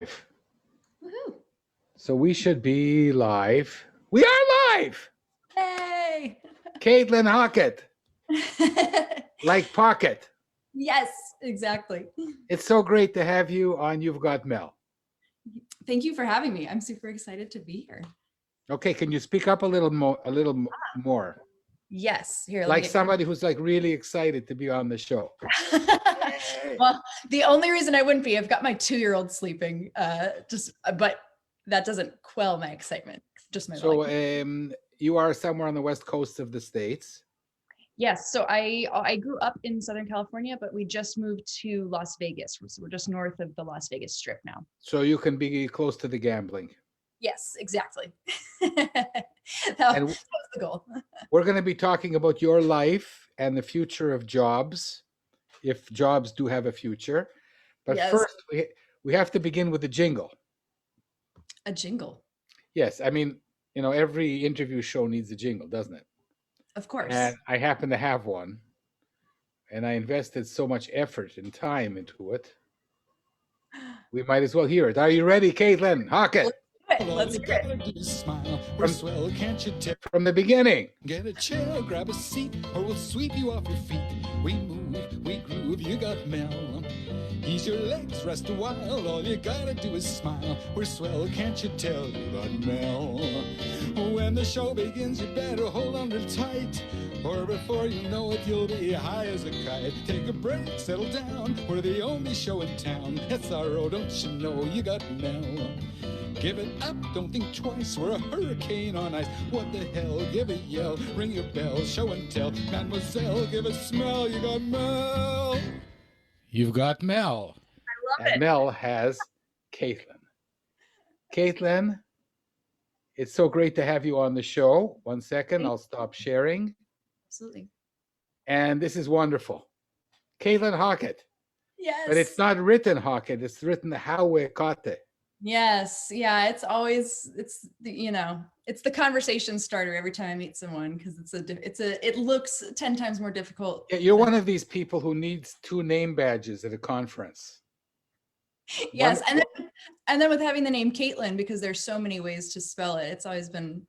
Woohoo! So we should be live. We are live! Yay! Caitlin Hawekotte, like Pocket. Yes, exactly. It's so great to have you on You've Got Mel. Thank you for having me. I'm super excited to be here. Okay, can you speak up a little more? More, Yes, here, let me like get. somebody who's like really excited to be on the show. Well, the only reason I wouldn't be, I've got my 2-year-old sleeping, but that doesn't quell my excitement. Just my So, volume. you are somewhere on the west coast of the states. Yes, so I grew up in Southern California, but we just moved to Las Vegas. So we're just north of the Las Vegas Strip now. So you can be close to the gambling. Yes, exactly. That And was the goal. we're going to be talking about your life and the future of jobs, if jobs do have a future. But Yes, first, we have to begin with the jingle. a jingle, Yes, I mean, every interview show needs a jingle, doesn't it? of course. And I happen to have one, and I invested so much effort and time into it. We might as well hear it. Are you ready, Caitlin Hawekotte? Let's hear it. Do is smile. We're swell, can't you tell? From the beginning. Get a chair, grab a seat, or we'll sweep you off your feet. We move, we groove, you got Mel. Ease your legs, rest a while, all you gotta do is smile. We're swell, can't you tell? You got Mel. When the show begins, you better hold on real tight, or before you know it, you'll be high as a kite. Take a break, settle down, we're the only show in town. SRO, don't you know, you got Mel. Give it up, don't think twice, we're a hurricane on ice. What the hell, give a yell, ring your bell, show and tell. Mademoiselle, give a smell, you got Mel. You've got Mel. I love And it. Mel has Caitlin. Caitlin, it's so great to have you on the show. 1 second, I'll stop sharing. Absolutely. And this is wonderful. Caitlin Hawekotte. Yes. But it's not written Hawekotte, it's written Hawekotte. Yes. Yeah. It's always, it's the conversation starter every time I meet someone, because it looks 10 times more difficult. Yeah, you're one of these people who needs 2 name badges at a conference. Yes. And then with having the name Caitlin, because there's so many ways to spell it, it's always been,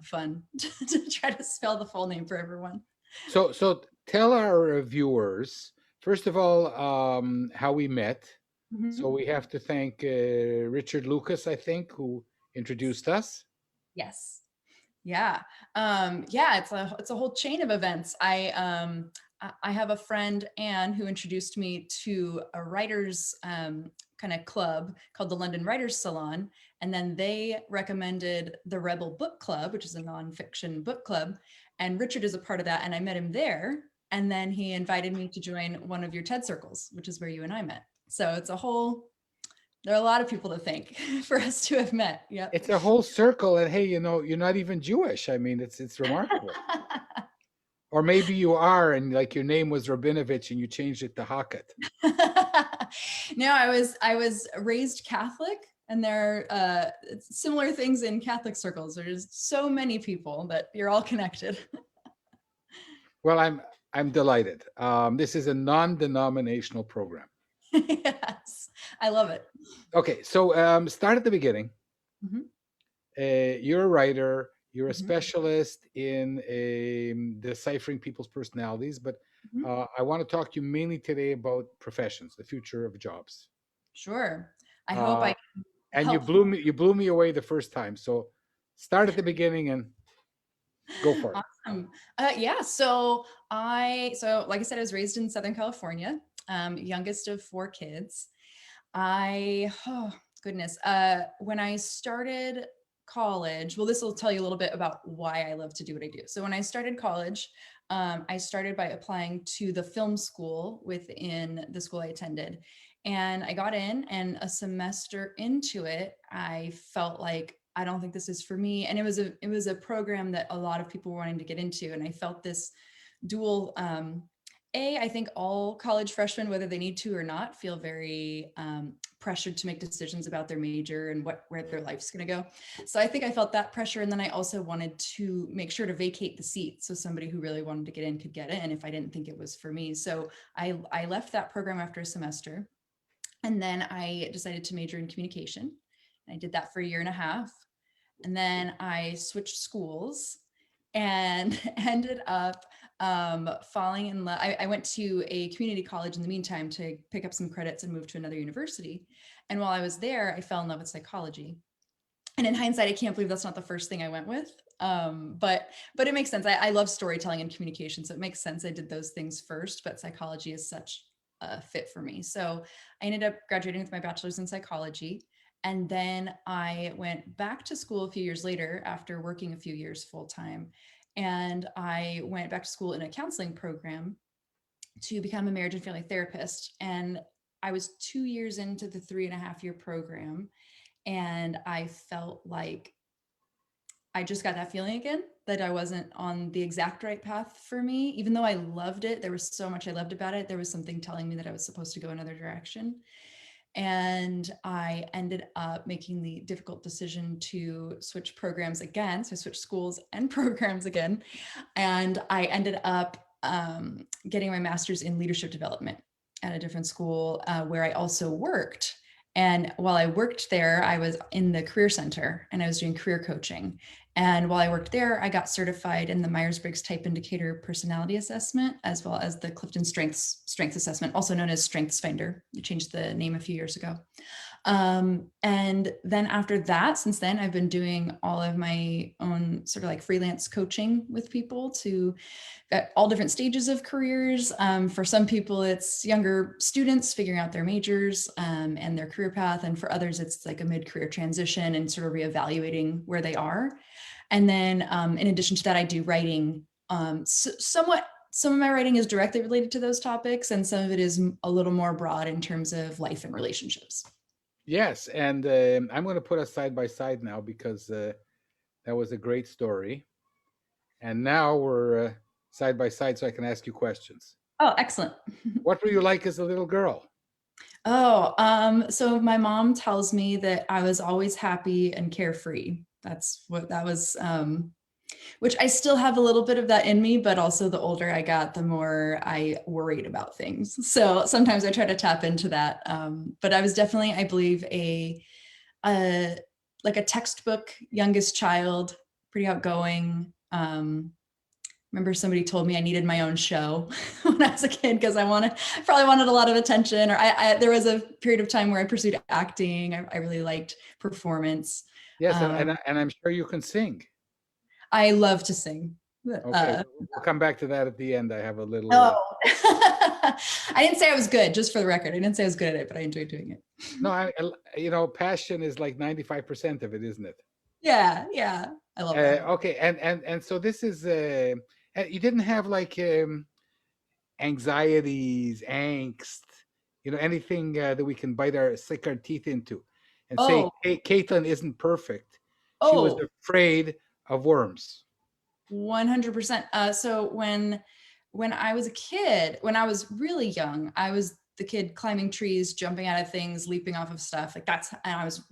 fun to try to spell the full name for everyone. So tell our viewers, first of all, how we met. Mm-hmm. So we have to thank Richard Lucas, I think, who introduced us. Yes. Yeah. Yeah. It's a whole chain of events. I have a friend, Anne, who introduced me to a writers kind of club called the London Writers Salon. And then they recommended the Rebel Book Club, which is a nonfiction book club. And Richard is a part of that. And I met him there. And then he invited me to join one of your TED circles, which is where you and I met. So there are a lot of people to thank for us to have met. Yeah. It's a whole circle. And hey, you're not even Jewish. I mean, it's remarkable. Or maybe you are, and like your name was Rabinovich and you changed it to Hawekotte. No, I was raised Catholic, and there are similar things in Catholic circles. There's so many people that you're all connected. Well, I'm delighted. This is a non-denominational program. Yes, I love it. Okay, so start at the beginning. Mm-hmm. You're a writer. You're a Mm-hmm. specialist in deciphering people's personalities, but Mm-hmm. I want to talk to you mainly today about professions, the future of jobs. Sure. I hope I can And help. you blew me away the first time. So start at the beginning and go for it. Awesome. Yeah. So like I said, I was raised in Southern California, youngest of 4 kids. Oh goodness. When I started college, well, this will tell you a little bit about why I love to do what I do. So when I started college, I started by applying to the film school within the school I attended. And I got in, and a semester into it, I felt like, I don't think this is for me. And it was a program that a lot of people were wanting to get into. And I felt this dual, I think all college freshmen, whether they need to or not, feel very pressured to make decisions about their major and where their life's going to go. So I think I felt that pressure. And then I also wanted to make sure to vacate the seat so somebody who really wanted to get in could get in if I didn't think it was for me. So I left that program after a semester. And then I decided to major in communication. I did that for a year and a half. And then I switched schools and ended up falling in love. I went to a community college in the meantime to pick up some credits and move to another university. And while I was there, I fell in love with psychology. And in hindsight, I can't believe that's not the first thing I went with. But it makes sense. I love storytelling and communication, so it makes sense I did those things first. But psychology is such a fit for me. So I ended up graduating with my bachelor's in psychology, and then I went back to school a few years later after working a few years full time, and I went back to school in a counseling program to become a marriage and family therapist. And I was 2 years into the 3.5 year program, and I felt like I just got that feeling again that I wasn't on the exact right path for me. Even though I loved it, there was so much I loved about it. There was something telling me that I was supposed to go another direction. And I ended up making the difficult decision to switch programs again. So I switched schools and programs again. And I ended up getting my master's in leadership development at a different school where I also worked. And while I worked there, I was in the career center and I was doing career coaching. And while I worked there, I got certified in the Myers-Briggs Type Indicator Personality Assessment, as well as the Clifton Strengths Assessment, also known as Strengths Finder. They changed the name a few years ago. And then after that, since then, I've been doing all of my own sort of like freelance coaching with people to at all different stages of careers. For some people, it's younger students figuring out their majors and their career path. And for others, it's like a mid-career transition and sort of reevaluating where they are. And then in addition to that, I do writing. Somewhat, some of my writing is directly related to those topics, and some of it is a little more broad in terms of life and relationships. Yes, and I'm going to put us side by side now because that was a great story. And now we're side by side, so I can ask you questions. Oh, excellent. What were you like as a little girl? Oh, so my mom tells me that I was always happy and carefree. That's what that was, which I still have a little bit of that in me, but also the older I got, the more I worried about things. So sometimes I try to tap into that. But I was definitely, I believe, a like a textbook youngest child, pretty outgoing. Remember somebody told me I needed my own show when I was a kid because probably wanted a lot of attention. Or there was a period of time where I pursued acting. I really liked performance. Yes, Um, and I'm sure you can sing. I love to sing. Okay, we'll come back to that at the end. I have a little. Oh, I didn't say I was good, just for the record. I didn't say I was good at it, but I enjoyed doing it. No, passion is like 95% of it, isn't it? Yeah, yeah. I love that. Okay, and so this is you didn't have like anxieties, angst, anything that we can stick our teeth into, and say, Oh, "Hey, Caitlin isn't perfect. She was oh, afraid of worms." 100%. So when I was a kid, when I was really young, I was the kid climbing trees, jumping out of things, leaping off of stuff. Like and I was,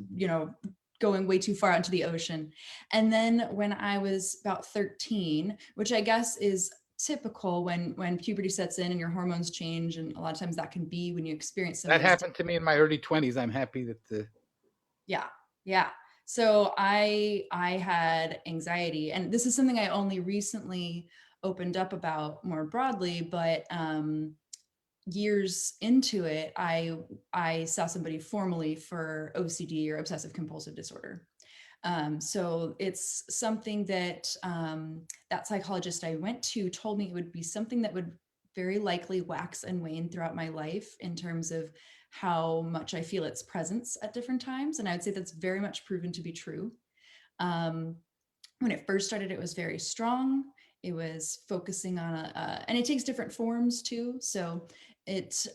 going way too far out into the ocean. And then when I was about 13, which I guess is typical when puberty sets in and your hormones change, and a lot of times that can be when you experience some of That those. happened to me in my early 20s. I'm happy that Yeah. Yeah. So I had anxiety, and this is something I only recently opened up about more broadly, but years into it, I saw somebody formally for OCD, or obsessive compulsive disorder. So it's something that that psychologist I went to told me it would be something that would very likely wax and wane throughout my life in terms of how much I feel its presence at different times. And I would say that's very much proven to be true. Um, when it first started, it was very strong. It was focusing on and it takes different forms too. So it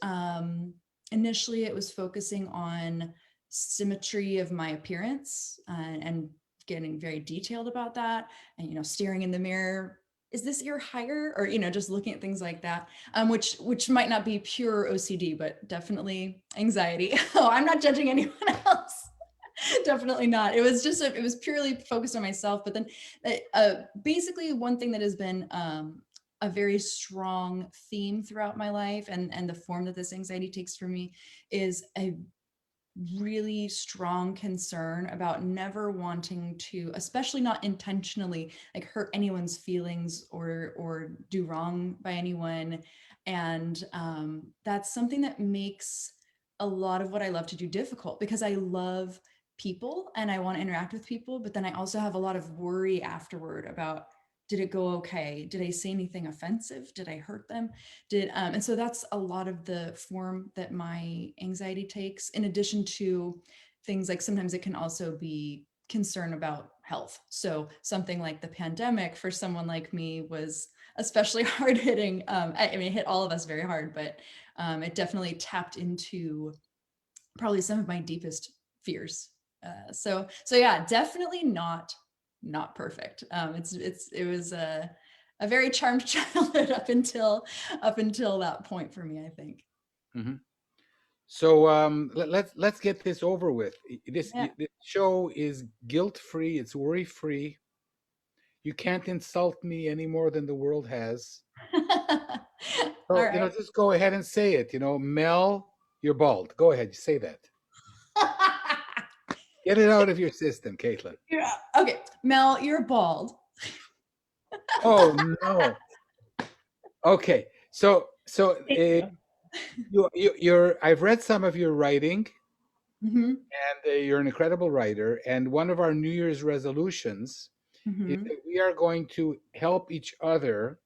initially it was focusing on symmetry of my appearance and getting very detailed about that, and staring in the mirror. Is this ear higher? Or just looking at things like that, which might not be pure OCD, but definitely anxiety. Oh, I'm not judging anyone else. Definitely not. It was just it was purely focused on myself. But then basically one thing that has been a very strong theme throughout my life, and the form that this anxiety takes for me, is a really strong concern about never wanting to, especially not intentionally, like hurt anyone's feelings or do wrong by anyone. And that's something that makes a lot of what I love to do difficult, because I love people and I want to interact with people, but then I also have a lot of worry afterward about, did it go okay? Did I say anything offensive? Did I hurt them? And so that's a lot of the form that my anxiety takes, in addition to things like sometimes it can also be concern about health. So something like the pandemic for someone like me was especially hard hitting. I mean, it hit all of us very hard, but it definitely tapped into probably some of my deepest fears. So yeah, definitely not perfect. It was a very charmed childhood up until that point for me, I think. Hmm. So let's get this over with. Yeah. This show is guilt free. It's worry free. You can't insult me any more than the world has. All So right. just go ahead and say it. Mel, you're bald. Go ahead, say that. Get it out of your system, Caitlin. Yeah. Okay, Mel, you're bald. Oh no. Okay. So Thank you. you're. I've read some of your writing, Mm-hmm. and you're an incredible writer. And one of our New Year's resolutions is Mm-hmm. that we are going to help each other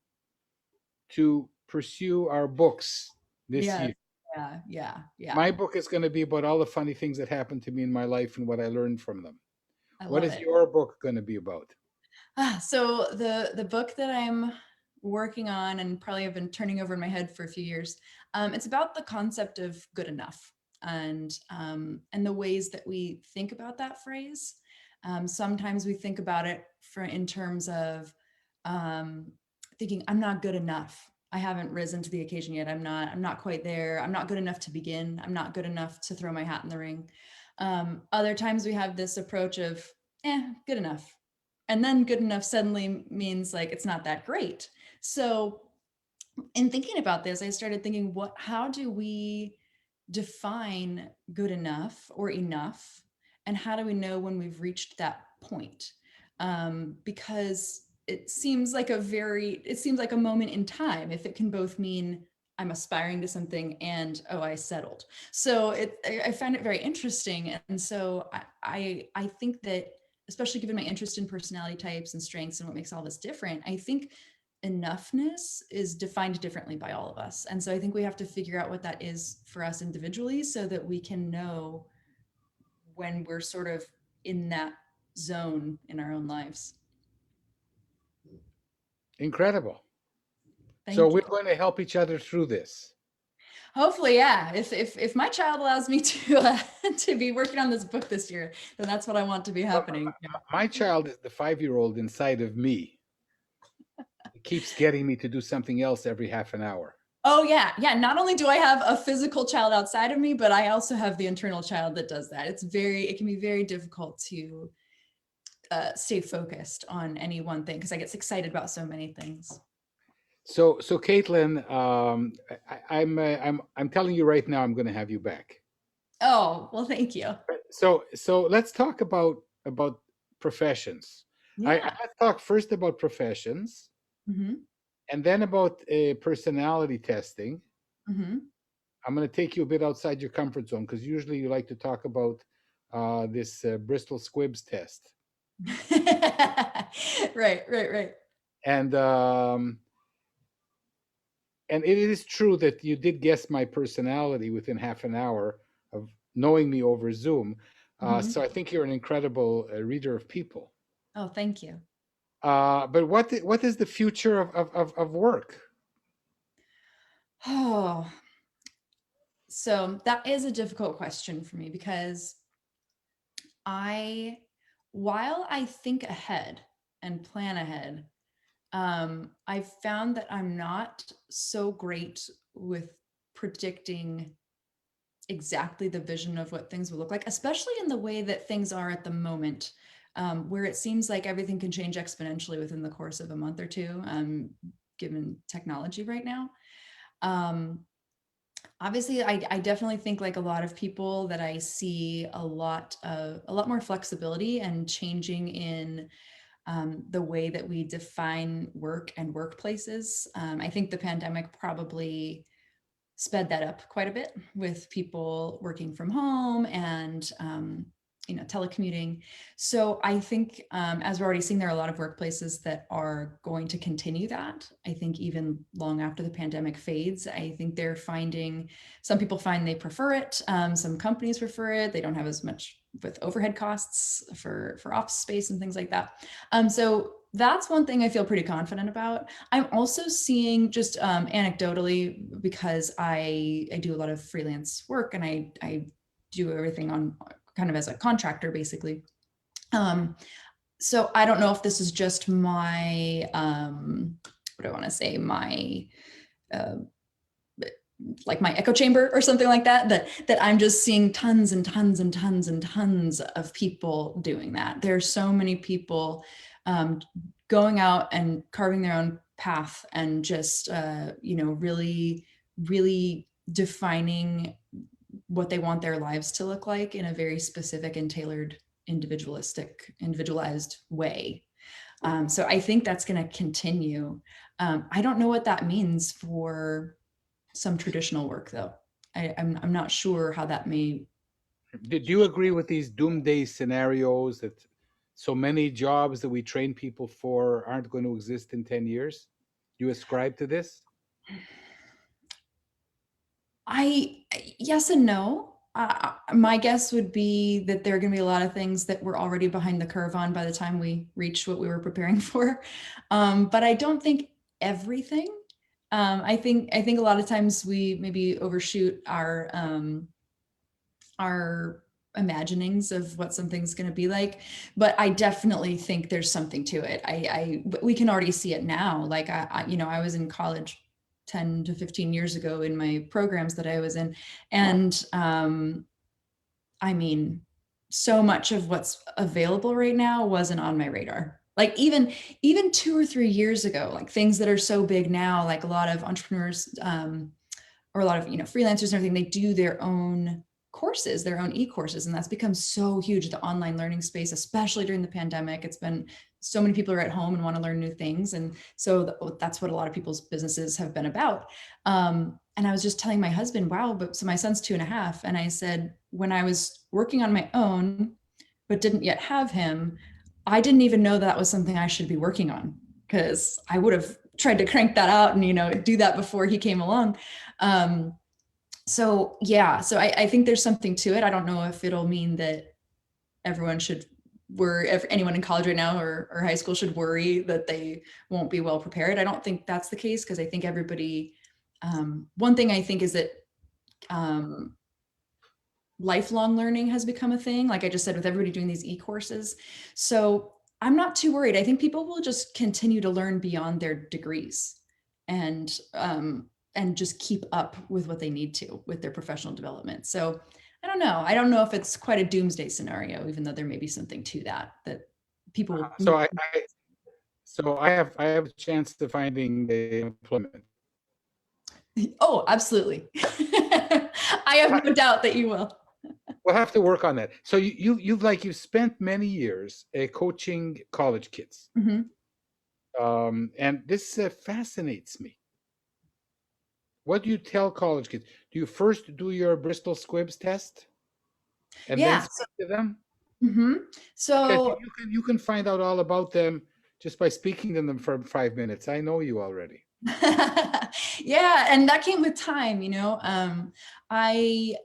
to pursue our books this Yes. year. Yeah. My book is going to be about all the funny things that happened to me in my life and what I learned from them. I What love is it. your book going to be about? So the book that I'm working on and probably have been turning over in my head for a few years, it's about the concept of good enough, and the ways that we think about that phrase. Sometimes we think about it in terms of um, thinking, I'm not good enough. I haven't risen to the occasion yet. I'm not quite there. I'm not good enough to begin. I'm not good enough to throw my hat in the ring. Other times we have this approach of, good enough. And then good enough suddenly means like it's not that great. So in thinking about this, I started thinking, how do we define good enough or enough? And how do we know when we've reached that point? Because it seems like a moment in time, if it can both mean I'm aspiring to something and, oh, I settled. So I find it very interesting. And so I think that, especially given my interest in personality types and strengths and what makes all this different, I think enoughness is defined differently by all of us. And so I think we have to figure out what that is for us individually so that we can know when we're sort of in that zone in our own lives. Incredible. So Thank you. we're going to help each other through this. Hopefully, yeah. If my child allows me to to be working on this book this year, then that's what I want to be But happening. my child is the 5-year-old inside of me. It keeps getting me to do something else every half an hour. Oh yeah. Not only do I have a physical child outside of me, but I also have the internal child that does that. It can be very difficult to stay focused on any one thing because I get excited about so many things. So Caitlin, I'm telling you right now, I'm going to have you back. Oh, well, thank you. So let's talk about professions. Yeah. Let's talk first about professions, Mm-hmm. and then about personality testing. Mm-hmm. I'm going to take you a bit outside your comfort zone because usually you like to talk about this Bristol Squibbs test. Right. And and it is true that you did guess my personality within half an hour of knowing me over Zoom. Mm-hmm. So I think you're an incredible reader of people. Oh, thank you. But what is the future of work? Oh, so that is a difficult question for me because I, while I think ahead and plan ahead, I've found that I'm not so great with predicting exactly the vision of what things will look like, especially in the way that things are at the moment, where it seems like everything can change exponentially within the course of a month or two, given technology right now. Um, Obviously, I definitely think like a lot of people that I see a lot more flexibility and changing in the way that we define work and workplaces. I think the pandemic probably sped that up quite a bit with people working from home and telecommuting. So I think as we're already seeing, there are a lot of workplaces that are going to continue that. I think even long after the pandemic fades, I think they're finding, some people find they prefer it, some companies prefer it, they don't have as much with overhead costs for office space and things like that. So that's one thing I feel pretty confident about. I'm also seeing just anecdotally, because I do a lot of freelance work and I do everything on kind of as a contractor basically. So I don't know if this is just my what do I want to say, my uh, like my echo chamber or something like that, that I'm just seeing tons and tons and tons and tons of people doing that. There's so many people going out and carving their own path and just really really defining what they want their lives to look like in a very specific and tailored individualized way. So I think that's going to continue. I don't know what that means for some traditional work though. I'm not sure how that may. Did you agree with these doomday scenarios that so many jobs that we train people for aren't going to exist in 10 years? Do you ascribe to this? I Yes and no. My guess would be that there are going to be a lot of things that we're already behind the curve on by the time we reach what we were preparing for. But I don't think everything. I think a lot of times we maybe overshoot our imaginings of what something's going to be like, but I definitely think there's something to it. We can already see it now. Like I was in college 10 to 15 years ago in my programs that I was in, and I mean, so much of what's available right now wasn't on my radar. Like even 2 or 3 years ago, like things that are so big now, like a lot of entrepreneurs or a lot of freelancers and everything, they do their own courses, their own e-courses, and that's become so huge, the online learning space, especially during the pandemic. It's been so many people are at home and want to learn new things, and so that's what a lot of people's businesses have been about. And I was just telling my husband, wow, but so my son's 2.5, and I said, when I was working on my own but didn't yet have him, I didn't even know that was something I should be working on, because I would have tried to crank that out and do that before he came along. So yeah, so I think there's something to it. I don't know if it'll mean that everyone should if anyone in college right now or high school should worry that they won't be well prepared. I don't think that's the case, because I think everybody, one thing I think is that lifelong learning has become a thing, like I just said, with everybody doing these e-courses. So I'm not too worried. I think people will just continue to learn beyond their degrees and just keep up with what they need to with their professional development. So I don't know. I don't know if it's quite a doomsday scenario, even though there may be something to that people. So I have a chance to finding employment. Oh, absolutely. I have no doubt that you will. We'll have to work on that. So you've spent many years coaching college kids, and this fascinates me. What do you tell college kids? Do you first do your Bristol Squibbs test, and then Yeah. speak to them? Because So you can find out all about them just by speaking to them for 5 minutes. I know you already. yeah, and that came with time. I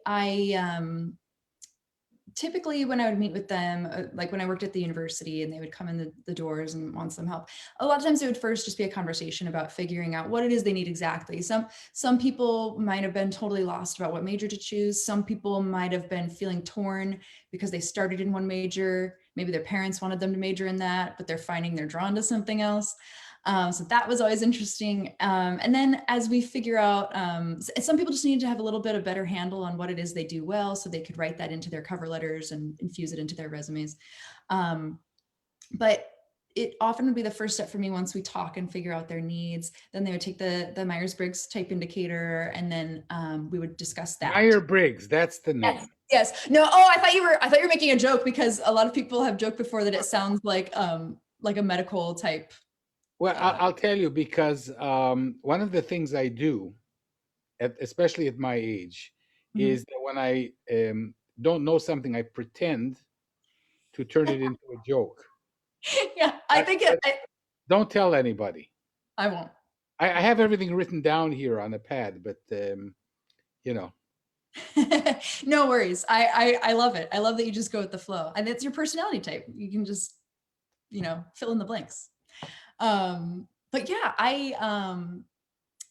typically when I would meet with them, like when I worked at the university and they would come in the doors and want some help, a lot of times it would first just be a conversation about figuring out what it is they need exactly. Some people might have been totally lost about what major to choose. Some people might have been feeling torn because they started in one major. Maybe their parents wanted them to major in that, but they're finding they're drawn to something else. So that was always interesting. And then as we figure out, some people just need to have a little bit of better handle on what it is they do well, so they could write that into their cover letters and infuse it into their resumes. But it often would be the first step for me once we talk and figure out their needs. Then they would take the Myers-Briggs type indicator, and then we would discuss that. Myers-Briggs, that's the Yes. name. Yes. No. Oh, I thought you were making a joke, because a lot of people have joked before that it sounds like a medical type. Well, I'll tell you, because one of the things I do, especially at my age, is that when I don't know something, I pretend to turn it into a joke. Yeah, I think Don't tell anybody. I won't. I have everything written down here on a pad, but you know. No worries. I love it. I love that you just go with the flow, and it's your personality type. You can just, fill in the blanks. But yeah,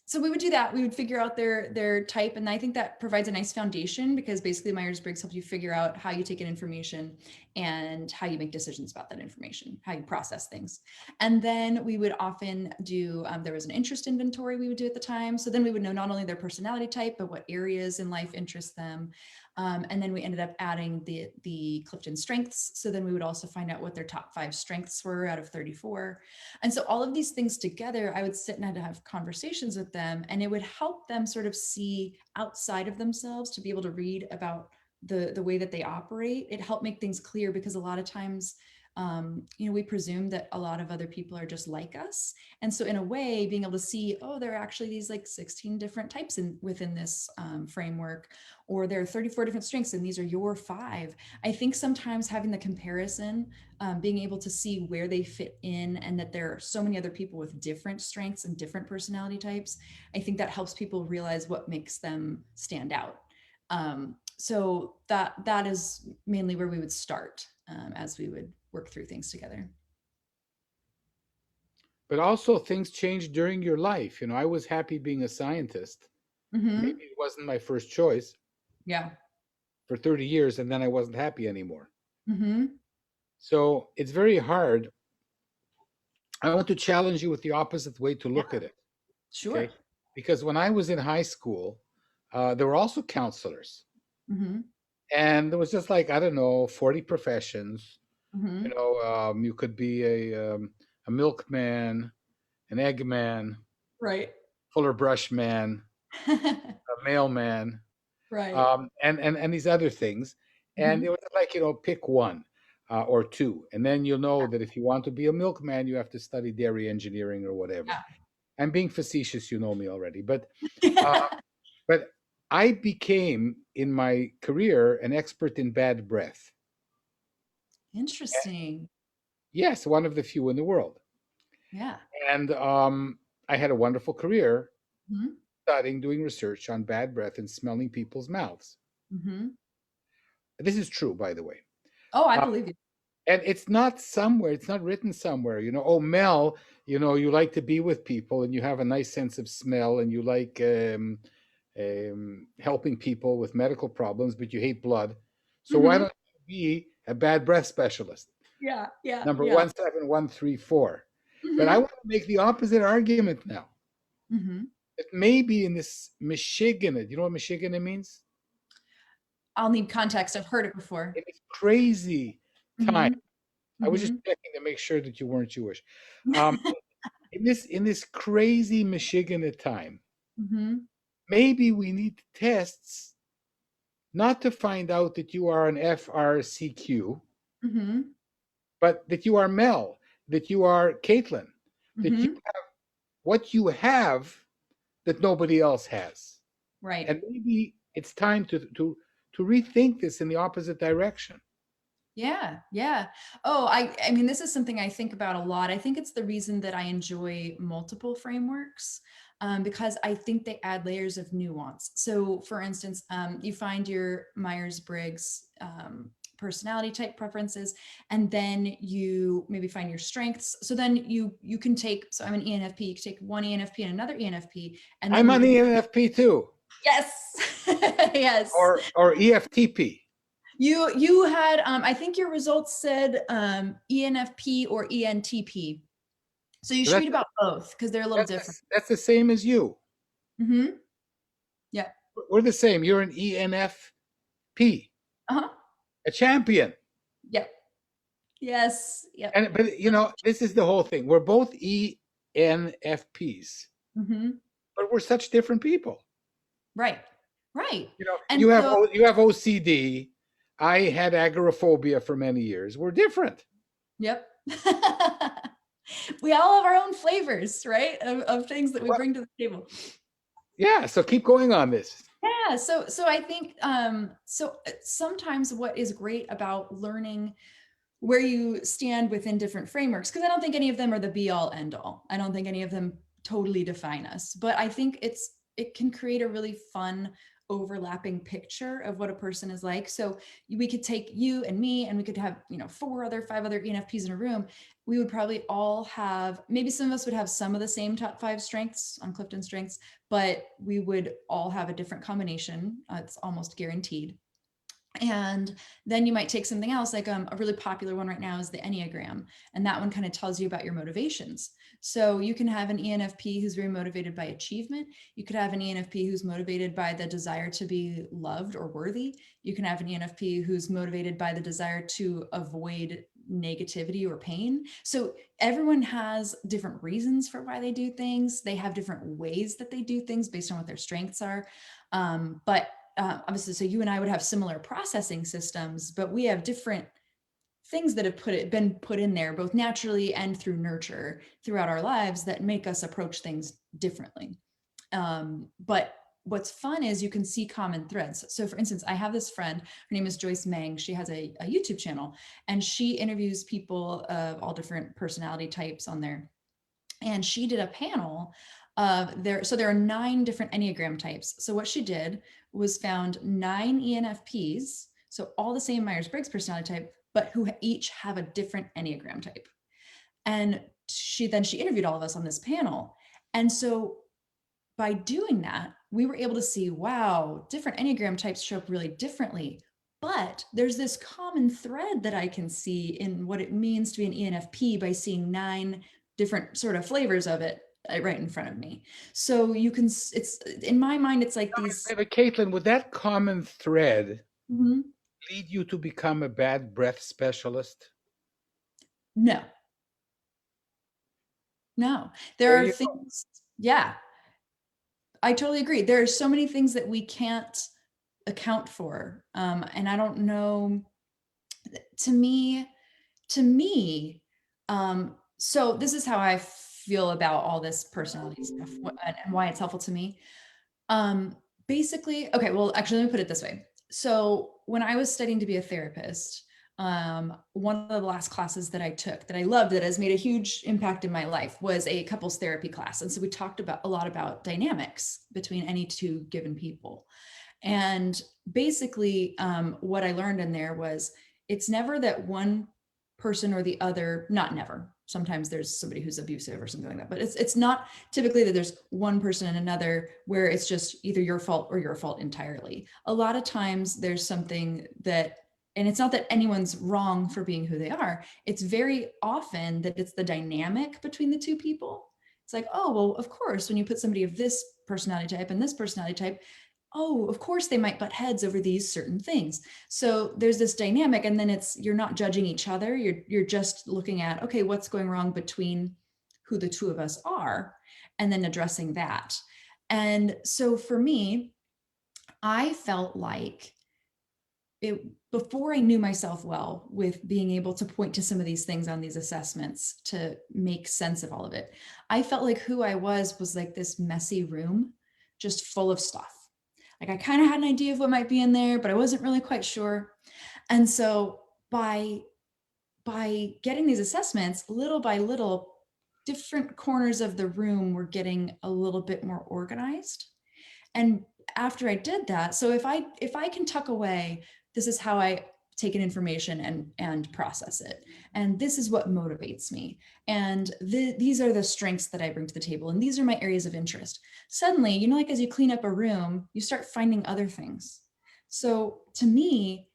so we would do that. We would figure out their type, and I think that provides a nice foundation, because basically Myers-Briggs helps you figure out how you take in information and how you make decisions about that information, how you process things. And then we would often do, there was an interest inventory we would do at the time. So then we would know not only their personality type, but what areas in life interest them. And then we ended up adding the Clifton strengths. So then we would also find out what their top 5 strengths were out of 34. And so all of these things together, I would sit and I'd have conversations with them, and it would help them sort of see outside of themselves to be able to read about the way that they operate. It helped make things clear, because a lot of times, we presume that a lot of other people are just like us. And so in a way, being able to see, oh, there are actually these like 16 different types within this framework, or there are 34 different strengths, and these are your 5. I think sometimes having the comparison, being able to see where they fit in, and that there are so many other people with different strengths and different personality types, I think that helps people realize what makes them stand out. So that is mainly where we would start as we would work through things together. But also, things change during your life. I was happy being a scientist. Maybe it wasn't my first choice. Yeah. For 30 years, and then I wasn't happy anymore. So it's very hard. I want to challenge you with the opposite way to look at it. Sure. Okay? Because when I was in high school, there were also counselors. And there was just like, I don't know, 40 professions. You could be a milkman, an egg-man, right, fuller brush man, a mailman, right. And these other things. And it was like, pick one or two. And then you'll know that if you want to be a milkman, you have to study dairy engineering or whatever. Yeah. I'm being facetious, you know me already. But but I became, in my career, an expert in bad breath. Interesting. Yes, one of the few in the world. Yeah. And I had a wonderful career studying, doing research on bad breath and smelling people's mouths. This is true, by the way. Oh, I believe you. And it's not written somewhere, oh, Mel, you like to be with people, and you have a nice sense of smell, and you like helping people with medical problems, but you hate blood. So why don't you be a bad breath specialist? Yeah. Number 17134. But I want to make the opposite argument now. That maybe in this Michigan, do you know what Michigan means? I'll need context. I've heard it before. In this crazy time. I was just checking to make sure that you weren't Jewish. In this crazy Michigan time, maybe we need tests, not to find out that you are an FRCQ, but that you are Mel, that you are Caitlin, that you have what you have that nobody else has. Right. And maybe it's time to rethink this in the opposite direction. Yeah. Oh, I mean, this is something I think about a lot. I think it's the reason that I enjoy multiple frameworks, because I think they add layers of nuance. So for instance, you find your Myers-Briggs personality type preferences, and then you maybe find your strengths. So then you can take, so I'm an ENFP, you can take one ENFP and another ENFP. And then I'm an ENFP too. Yes. Yes. Or EFTP. You had, I think your results said ENFP or ENTP. So you should read about both, because they're a little different. That's the same as you. Yeah. We're the same. You're an ENFP. A champion. Yep. Yes. Yep. And but this is the whole thing. We're both ENFPs, Hmm. but we're such different people. Right. Right. You And have so, you have OCD. I had agoraphobia for many years. We're different. yep. We all have our own flavors, right? Of things that we Well, bring to the table. yeah. So keep going on this. Yeah, so I think sometimes what is great about learning where you stand within different frameworks, because I don't think any of them are the be all end all. I don't think any of them totally define us, but I think it can create a really fun overlapping picture of what a person is like. So we could take you and me, and we could have, five other ENFPs in a room. We would probably all have, maybe some of us would have some of the same top five strengths on Clifton strengths, but we would all have a different combination. It's almost guaranteed. And then you might take something else, like a really popular one right now is the Enneagram. And that one kind of tells you about your motivations. So you can have an ENFP who's very motivated by achievement. You could have an ENFP who's motivated by the desire to be loved or worthy. You can have an ENFP who's motivated by the desire to avoid negativity or pain. So everyone has different reasons for why they do things. They have different ways that they do things based on what their strengths are. But obviously, so you and I would have similar processing systems, but we have different things that have been put in there, both naturally and through nurture throughout our lives, that make us approach things differently. But what's fun is you can see common threads. So for instance, I have this friend, her name is Joyce Mang. She has a YouTube channel, and she interviews people of all different personality types on there. And she did a panel of there. So there are 9 different Enneagram types. So what she did was found 9 ENFPs, so all the same Myers-Briggs personality type, but who each have a different Enneagram type. And she interviewed all of us on this panel. And so by doing that, we were able to see, wow, different Enneagram types show up really differently. But there's this common thread that I can see in what it means to be an ENFP by seeing 9 different sort of flavors of it right in front of me. So you can, it's in my mind, it's like these. But Caitlin, would that common thread Mhm. lead you to become a bad breath specialist? No, no, there There are you things. Yeah, I totally agree. There are so many things that we can't account for. And I don't know, to me, to me, so this is how I feel about all this personality stuff, and why it's helpful to me. Um, Basically, okay, well, actually, let me put it this way. So when I was studying to be a therapist, one of the last classes that I took that I loved, that has made a huge impact in my life, was a couples therapy class. And so we talked about a lot about dynamics between any two given people. And basically, what I learned in there was it's never that one person or the other, not never. Sometimes there's somebody who's abusive or something like that, but it's not typically that there's one person and another where it's just either your fault or your fault entirely. A lot of times there's something that, and it's not that anyone's wrong for being who they are. It's very often that it's the dynamic between the two people. It's like, oh, well, of course, when you put somebody of this personality type and this personality type, oh, of course they might butt heads over these certain things. So there's this dynamic, and then you're not judging each other. You're just looking at, okay, what's going wrong between who the two of us are, and then addressing that. And so for me, I felt like it, before I knew myself well, with being able to point to some of these things on these assessments to make sense of all of it, I felt like who I was like this messy room just full of stuff. Like I kind of had an idea of what might be in there, but I wasn't really quite sure. And so by getting these assessments, little by little, different corners of the room were getting a little bit more organized. And after I did that, so if I can tuck away, this is how I take in information and process it, and this is what motivates me, and these are the strengths that I bring to the table, and these are my areas of interest. Suddenly, like as you clean up a room, you start finding other things. So to me,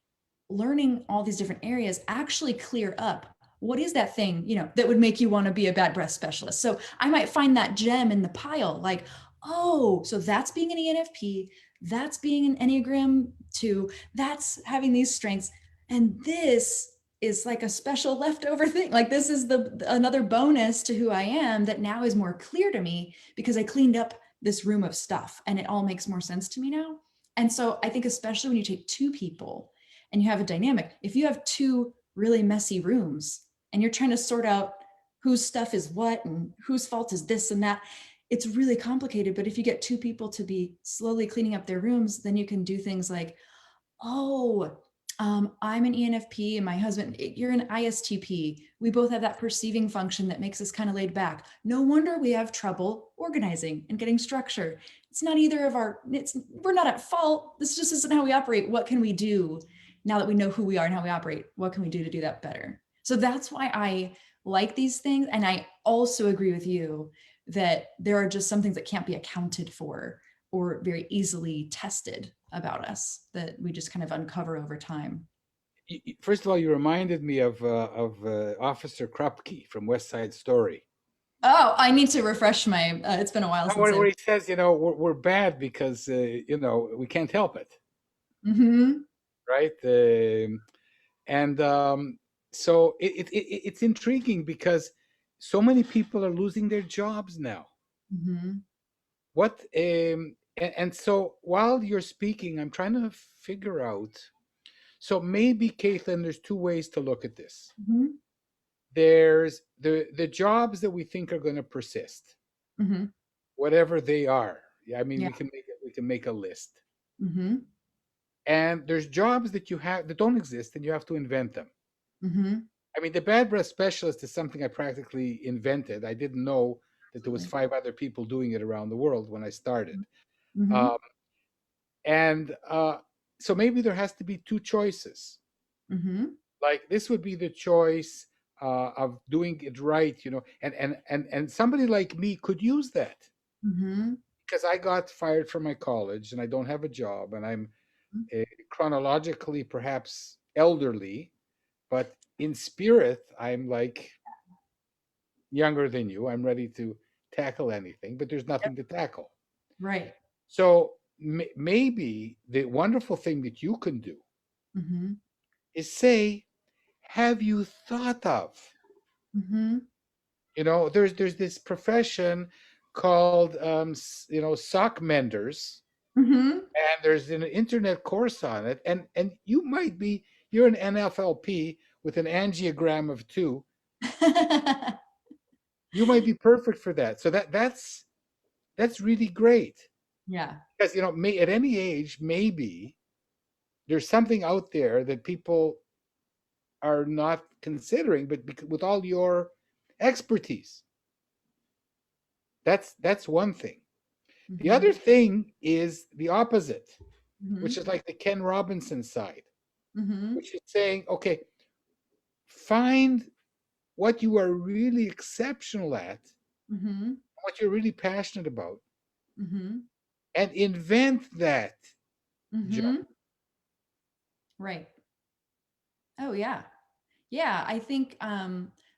learning all these different areas actually clear up what is that thing, that would make you want to be a bad breath specialist. So I might find that gem in the pile, like, oh, so that's being an ENFP, that's being an Enneagram 2, that's having these strengths. And this is like a special leftover thing. Like this is the another bonus to who I am that now is more clear to me because I cleaned up this room of stuff and it all makes more sense to me now. And so I think especially when you take two people and you have a dynamic, if you have two really messy rooms and you're trying to sort out whose stuff is what and whose fault is this and that, it's really complicated. But if you get two people to be slowly cleaning up their rooms, then you can do things like, oh, I'm an ENFP and my husband, you're an ISTP. We both have that perceiving function that makes us kind of laid back. No wonder we have trouble organizing and getting structure. It's not either of our, we're not at fault. This just isn't how we operate. What can we do now that we know who we are and how we operate? What can we do to do that better? So that's why I like these things. And I also agree with you that there are just some things that can't be accounted for or very easily tested about us that we just kind of uncover over time. First of all, you reminded me of Officer Krupke from West Side Story. Oh, I need to refresh my. It's been a while since Where I've. he says, we're bad because we can't help it, Mm-hmm. right? And so it's intriguing because so many people are losing their jobs now. Mm-hmm. What and so while you're speaking, I'm trying to figure out. So maybe, Caitlin, there's two ways to look at this. Mm-hmm. There's the jobs that we think are going to persist, Mm-hmm. whatever they are. Yeah, I mean, Yeah. we can make a list. Mm-hmm. And there's jobs that you have that don't exist, and you have to invent them. Mm-hmm. I mean, the bad breath specialist is something I practically invented. I didn't know that there was Absolutely. 5 other people doing it around the world when I started. Mm-hmm. Um, and so maybe there has to be two choices. Mm-hmm. Like this would be the choice of doing it right, and somebody like me could use that Mm-hmm. because I got fired from my college and I don't have a job and I'm chronologically perhaps elderly, but in spirit I'm like younger than you. I'm ready to tackle anything, but there's Yep. nothing to tackle. Right. So maybe the wonderful thing that you can do Mm-hmm. is say, have you thought of? Mm-hmm. There's this profession called sock menders, Mm-hmm. and there's an internet course on it, and you're an NFLP with an angiogram of two. You might be perfect for that. So that's really great Yeah. because at any age maybe there's something out there that people are not considering, but with all your expertise, that's one thing. The Mm-hmm. other thing is the opposite, Mm-hmm. which is like the Ken Robinson side, Mm-hmm. which is saying, okay, find what you are really exceptional at, Mm-hmm. what you're really passionate about, Mm-hmm. and invent that job. Mm-hmm. Right. Oh yeah. Yeah, I think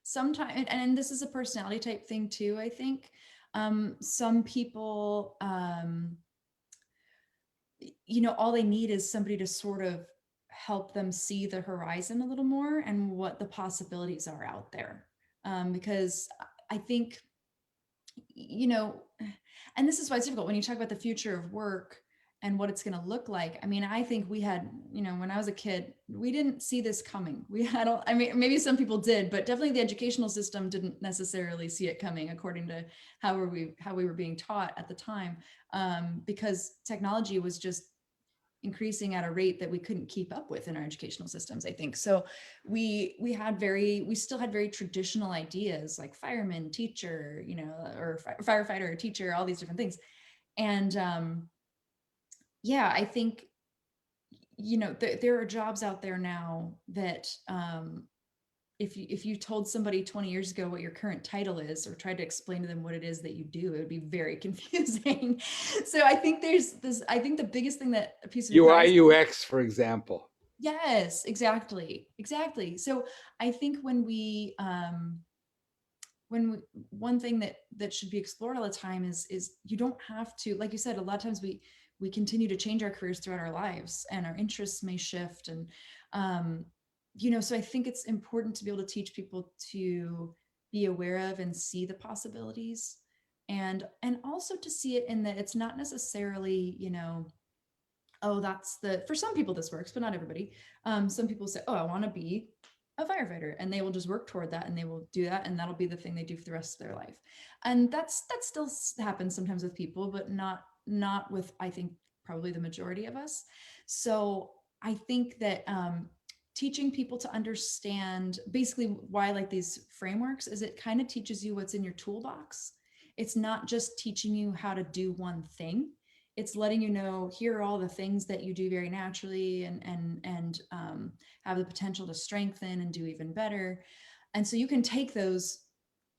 sometimes, and this is a personality type thing too, I think. Some people, all they need is somebody to sort of help them see the horizon a little more and what the possibilities are out there. Because I think, you know, and this is why it's difficult when you talk about the future of work and what it's going to look like. I mean, I think we had, when I was a kid, we didn't see this coming. I mean, maybe some people did, but definitely the educational system didn't necessarily see it coming according to how we were being taught at the time, because technology was just increasing at a rate that we couldn't keep up with in our educational systems, I think. So we still had very traditional ideas like fireman, teacher, or firefighter, teacher, all these different things. And yeah, I think, there are jobs out there now that if you told somebody 20 years ago what your current title is or tried to explain to them what it is that you do, it would be very confusing. So I think I think the biggest thing that a piece of advice. UI/UX, for example. Yes, exactly. Exactly. So I think one thing that should be explored all the time is you don't have to, like you said, a lot of times we continue to change our careers throughout our lives and our interests may shift. And so I think it's important to be able to teach people to be aware of and see the possibilities, and also to see it in that it's not necessarily, oh, that's the, for some people this works, but not everybody. Some people say, oh, I want to be a firefighter, and they will just work toward that, and they will do that, and that'll be the thing they do for the rest of their life. And that still happens sometimes with people, but not with, I think, probably the majority of us. So I think that teaching people to understand basically why I like these frameworks is it kind of teaches you what's in your toolbox. It's not just teaching you how to do one thing. It's letting you know, here are all the things that you do very naturally, and have the potential to strengthen and do even better. And so you can take those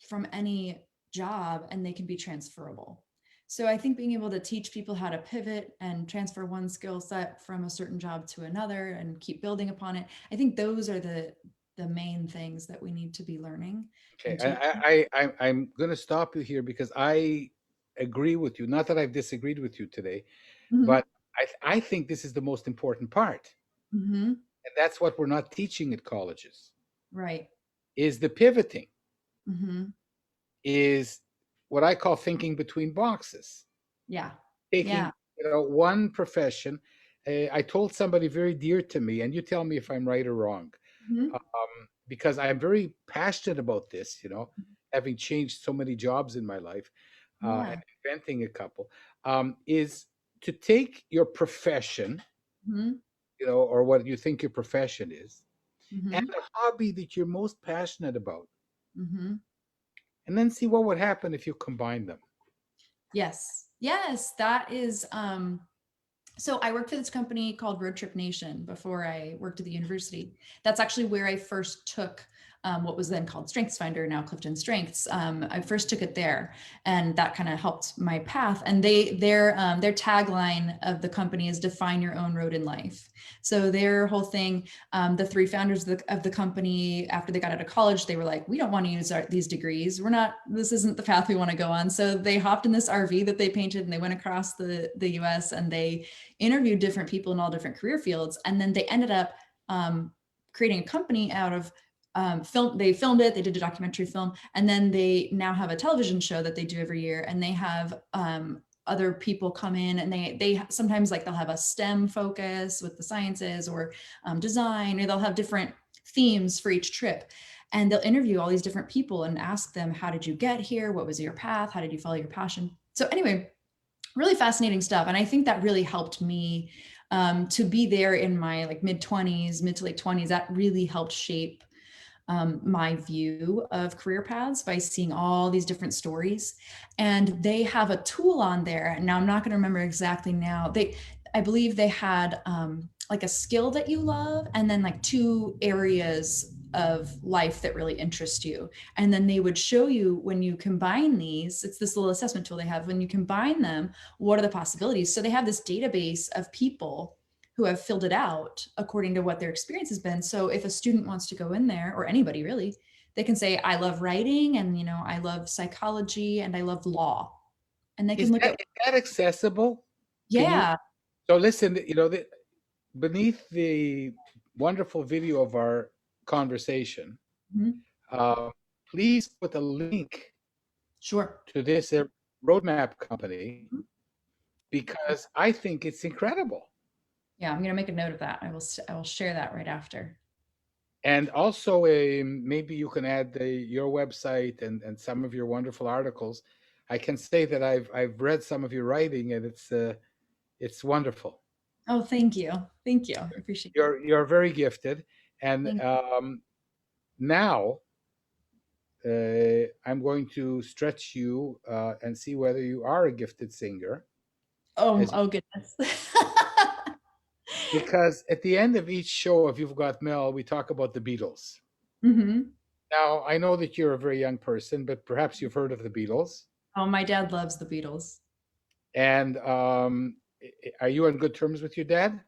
from any job and they can be transferable. So I think being able to teach people how to pivot and transfer one skill set from a certain job to another and keep building upon it, I think those are the main things that we need to be learning Okay, and teaching. I'm going to stop you here because I agree with you. Not that I've disagreed with you today, Mm-hmm. but I think this is the most important part, Mm-hmm. and that's what we're not teaching at colleges. Right. Is the pivoting, Mm-hmm. is what I call thinking between boxes, Yeah. taking Yeah. one profession. I told somebody very dear to me, and you tell me if I'm right or wrong, Mm-hmm. because I'm very passionate about this. Having changed so many jobs in my life, and Yeah. inventing a couple, is to take your profession, Mm-hmm. or what you think your profession is, and Mm-hmm. a hobby that you're most passionate about, Mm-hmm. and then see what would happen if you combine them. Yes. Yes. That is so I worked for this company called Road Trip Nation before I worked at the university. That's actually where I first took what was then called Strengths Finder, now Clifton Strengths. I first took it there, and that kind of helped my path. And their tagline of the company is "Define your own road in life." So their whole thing, the three founders of the company, after they got out of college, they were like, "We don't want to use these degrees. We're not. This isn't the path we want to go on." So they hopped in this RV that they painted, and they went across the U.S. and they interviewed different people in all different career fields, and then they ended up creating a company out of film. They filmed it, they did a documentary film, and then they now have a television show that they do every year, and they have other people come in, and they sometimes, like, they'll have a STEM focus with the sciences, or design, or they'll have different themes for each trip, and they'll interview all these different people and ask them, how did you get here, what was your path, how did you follow your passion? So anyway, really fascinating stuff. And I think that really helped me to be there in my like mid to late 20s. That really helped shape my view of career paths by seeing all these different stories. And they have a tool on there. Now, I'm not going to remember exactly now. I believe they had like a skill that you love, and then like two areas of life that really interest you. And then they would show you, when you combine these, it's this little assessment tool they have, when you combine them, what are the possibilities? So they have this database of people who have filled it out according to what their experience has been. So if a student wants to go in there, or anybody really, they can say, I love writing, and I love psychology, and I love law. And they Is can look that at, is that accessible? Can you yeah. so listen? Beneath the wonderful video of our conversation, Mhm. uh, please put a link Sure. to this roadmap company, Mhm. because I think it's incredible. Yeah, I'm going to make a note of that. I will share that right after. And also, maybe you can add your website and some of your wonderful articles. I can say that I've read some of your writing, and it's wonderful. Oh, thank you. Thank you. I appreciate that. You're very gifted, and Thank now I'm going to stretch you and see whether you are a gifted singer, Oh, as oh goodness. because at the end of each show of You've Got Mel, we talk about the Beatles. hmm Now, I know that you're a very young person, but perhaps you've heard of the Beatles. Oh, my dad loves the Beatles. And are you on good terms with your dad?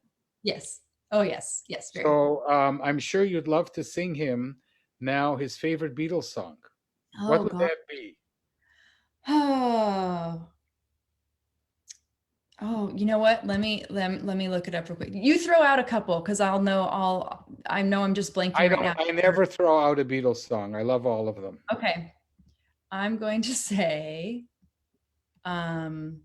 Yes. Oh, yes. Yes, very. So I'm sure you'd love to sing him now his favorite Beatles song. What Oh would God. that be? Oh, Oh, you know what? Let me look it up real quick. You throw out a couple because I know I'm just blanking I right don't. now. I never throw out a Beatles song. I love all of them. Okay. I'm going to say, um,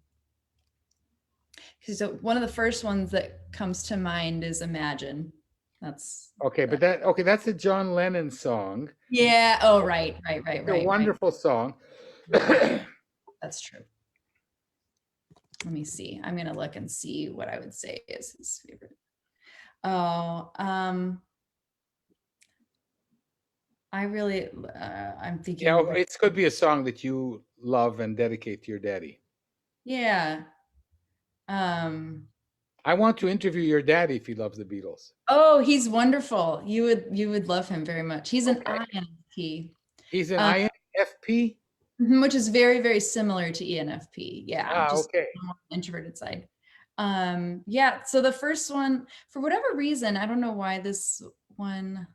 so one of the first ones that comes to mind is Imagine. That's Okay, but that's a John Lennon song. yeah. Oh, right, right, right, It's a right, right. wonderful song. Yeah, that's true. Let me see. I'm gonna look and see what I would say is his favorite. Oh, I really, I'm Yeah, thinking right. it could be a song that you love and dedicate to your daddy. Yeah. Um, I want to interview your daddy if he loves the Beatles. oh, he's wonderful. You would love him very much. He's an Okay. INFP, He's an um, INFP? which is very, very similar to ENFP. Yeah, Ah, just okay. on the introverted side. Yeah. So the first one, for whatever reason, I don't know why this one.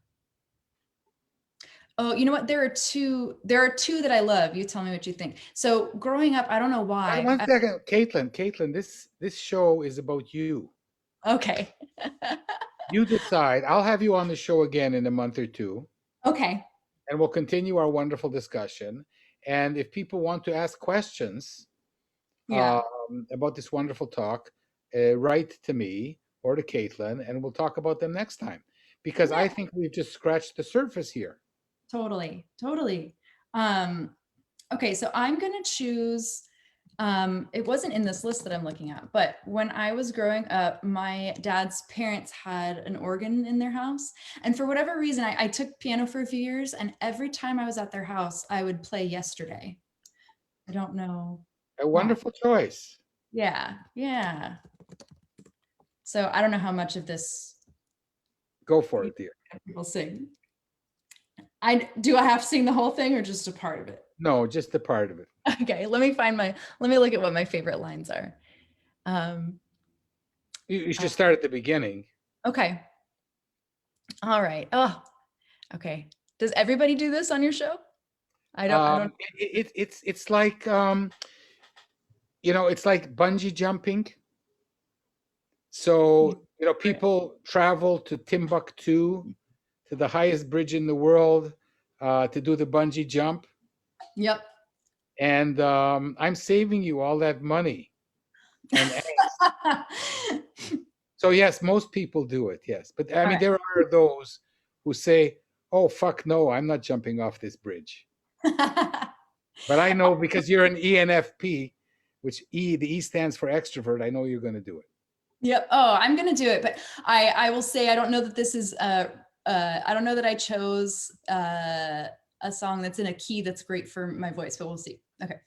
Oh, you know what? There are two. There are two that I love. You tell me what you think. So growing up, I don't know why. One second, Caitlin, this show is about you. Okay. You decide. I'll have you on the show again in a month or two, Okay. and we'll continue our wonderful discussion. And if people want to ask questions Yeah. about this wonderful talk, write to me or to Caitlin, and we'll talk about them next time. Because Yeah. I think we've just scratched the surface here. Totally. Totally. Um, okay. So I'm gonna choose. It wasn't in this list that I'm looking at, but when I was growing up, my dad's parents had an organ in their house. And for whatever reason, I took piano for a few years, and every time I was at their house, I would play Yesterday. I don't know A why. wonderful choice. Yeah. Yeah. So I don't know how much of this Go for it, dear. people sing. I have to sing the whole thing or just a part of it? No, just a part of it. Okay, let me look at what my favorite lines are. Um, You uh, should start at the beginning. okay. All right. Oh, okay. Does everybody do this on your show? I don't. It's like it's like bungee jumping. So people travel to Timbuktu, to the highest bridge in the world, to do the bungee jump, Yep. and I'm saving you all that money. And so yes, most people do it. Yes, but I All mean right. there are those who say, "Oh fuck no, I'm not jumping off this bridge." But I know because you're an ENFP, which the E stands for extrovert. I know you're going to do it. Yep. Oh, I'm gonna do it, but I will say I don't know that this is I don't know that I chose a song that's in a key that's great for my voice, but we'll see. Okay.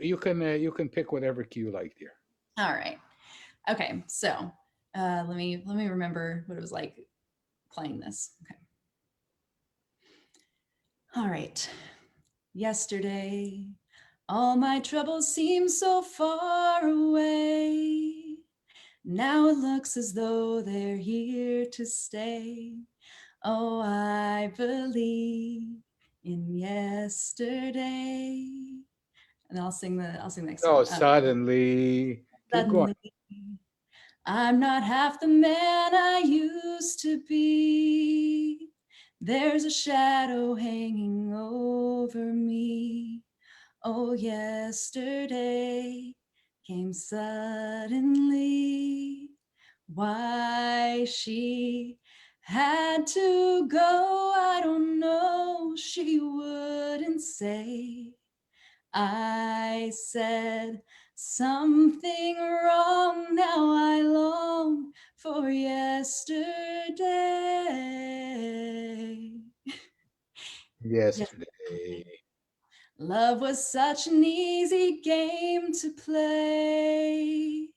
You can pick whatever key you like, dear. All right. Okay. So let me remember what it was like playing this. Okay. All right. Yesterday, all my troubles seem so far away. Now it looks as though they're here to stay. Oh, I believe in yesterday. And I'll sing the next No, one. suddenly. Keep going. Suddenly, I'm not half the man I used to be. There's a shadow hanging over me. Oh, yesterday came suddenly. Why she had to go, I don't know. She wouldn't say. I said something wrong. Now I long for yesterday. Yeah. Yesterday. Love was such an easy game to play.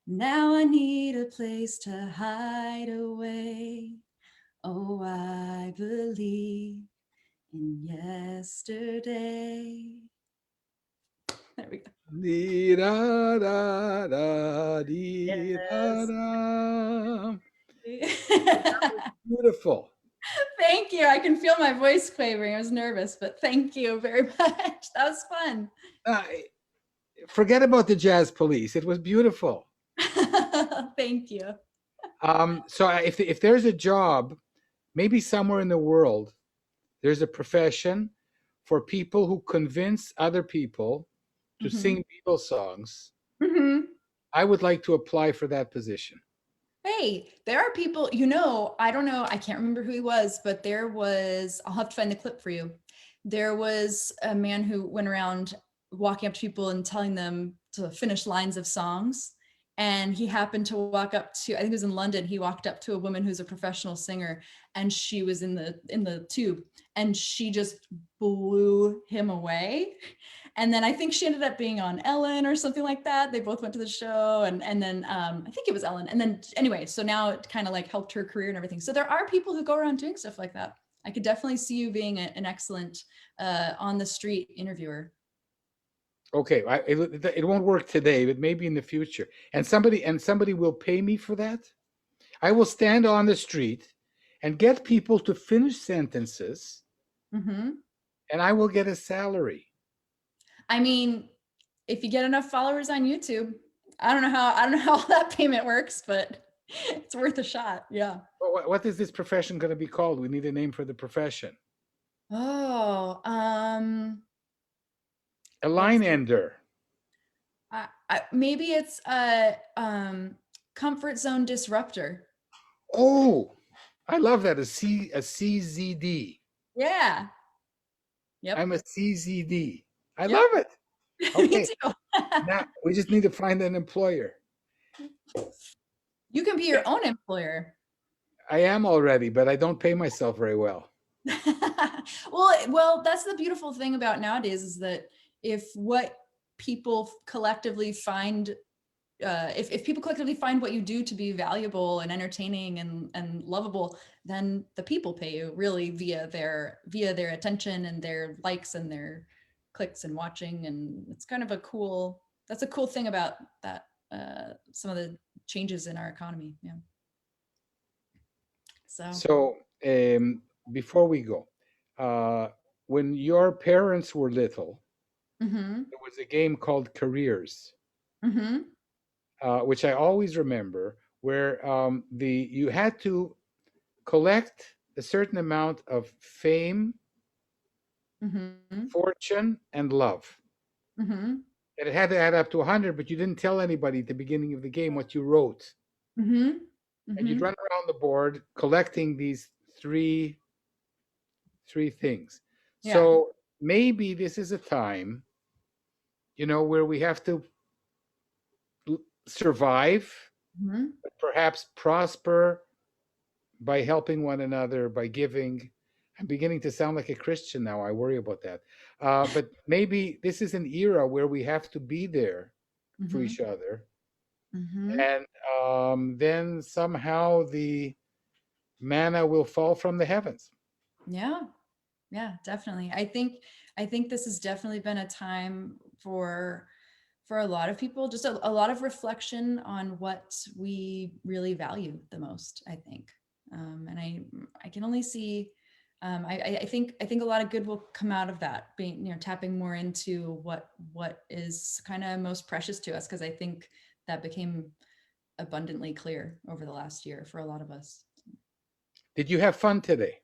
Now I need a place to hide away. Oh, I believe in yesterday. There we go. Dee da da da dee da Yes. da. Beautiful. Thank you. I can feel my voice quavering. I was nervous, but thank you very much. That was fun. Uh, Forget about the jazz police. It was beautiful. Thank you. So if there's a job, maybe somewhere in the world, there's a profession for people who convince other people to Hmm. sing Beatles songs. Hmm. I would like to apply for that position. Hey, there are people, I don't know, I can't remember who he was, but I'll have to find the clip for you. There was a man who went around walking up to people and telling them to finish lines of songs. And he happened to walk up to, I think it was in London, he walked up to a woman who's a professional singer, and she was in the tube, and she just blew him away. And then I think she ended up being on Ellen or something like that. They both went to the show, and then I think it was Ellen. And then anyway, so now it kind of like helped her career and everything. So there are people who go around doing stuff like that. I could definitely see you being an excellent on the street interviewer. Okay, it won't work today, but maybe in the future. And somebody will pay me for that. I will stand on the street and get people to finish sentences, Hmm. and I will get a salary. I mean, if you get enough followers on YouTube, I don't know how that payment works, but it's worth a shot. Yeah. What is this profession going to be called? We need a name for the profession. Oh, A line let's ender. maybe it's a comfort zone disruptor. Oh, I love that. A CZD. Yeah. Yep. I'm a CZD. I Yep. love it. Me Okay, too. now we just need to find an employer. You can be your own employer. I am already, but I don't pay myself very well. Well, that's the beautiful thing about nowadays is that if what people collectively find if people collectively find what you do to be valuable and entertaining and lovable, then the people pay you really via their attention and their likes and their clicks and watching. And it's kind of that's a cool thing about that, some of the changes in our economy. Yeah. So. So, before we go, uh, when your parents were little, Mm-hmm. there was a game called Careers, Mm-hmm. which I always remember, where the you had to collect a certain amount of fame, Mm-hmm. fortune, and love. Mm-hmm. And it had to add up to 100, but you didn't tell anybody at the beginning of the game what you wrote. Mm-hmm. And you'd Mm-hmm. run around the board collecting these three things. Yeah. So maybe this is a time, where we have to survive, Mm-hmm. but perhaps prosper by helping one another, by giving. I'm beginning to sound like a Christian now. I worry about that. But maybe this is an era where we have to be there for Mm-hmm. each other. Mm-hmm. And then somehow the manna will fall from the heavens. Yeah. Yeah, definitely. I think this has definitely been a time for a lot of people, just a lot of reflection on what we really value the most, I think. And I can only see, I think a lot of good will come out of that, being, tapping more into what is kind of most precious to us, because I think that became abundantly clear over the last year for a lot of us. Did you have fun today?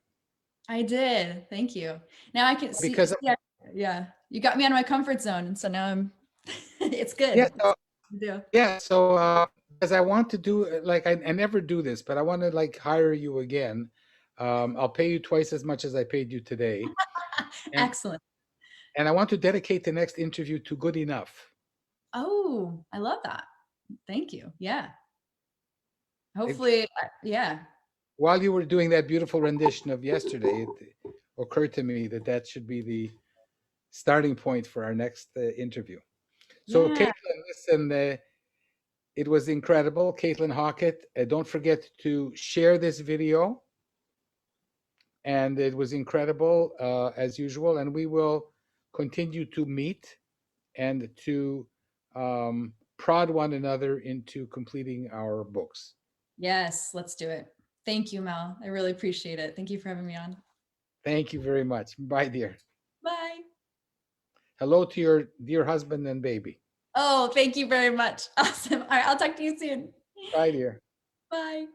I did. Thank you. Now I can see. Because Yeah, yeah. You got me out of my comfort zone, and so now I'm. It's yeah, good. It's good. yeah. So because I want to do like I never do this, but I want to like hire you again. I'll pay you twice as much as I paid you today, and Excellent. and I want to dedicate the next interview to Good Enough. Oh, I love that. Thank you. Yeah. It, Hopefully, yeah. while you were doing that beautiful rendition of yesterday, it occurred to me that that should be the starting point for our next interview. So, Yeah. Caitlin, listen, it was incredible. Caitlin Hawekotte, don't forget to share this video. And it was incredible, as usual. And we will continue to meet and to prod one another into completing our books. Yes. Let's do it. Thank you, Mel. I really appreciate it. Thank you for having me on. Thank you very much. Bye, dear. Bye. Hello to your dear husband and baby. Oh, thank you very much. Awesome. All right, I'll talk to you soon. Bye, dear. Bye.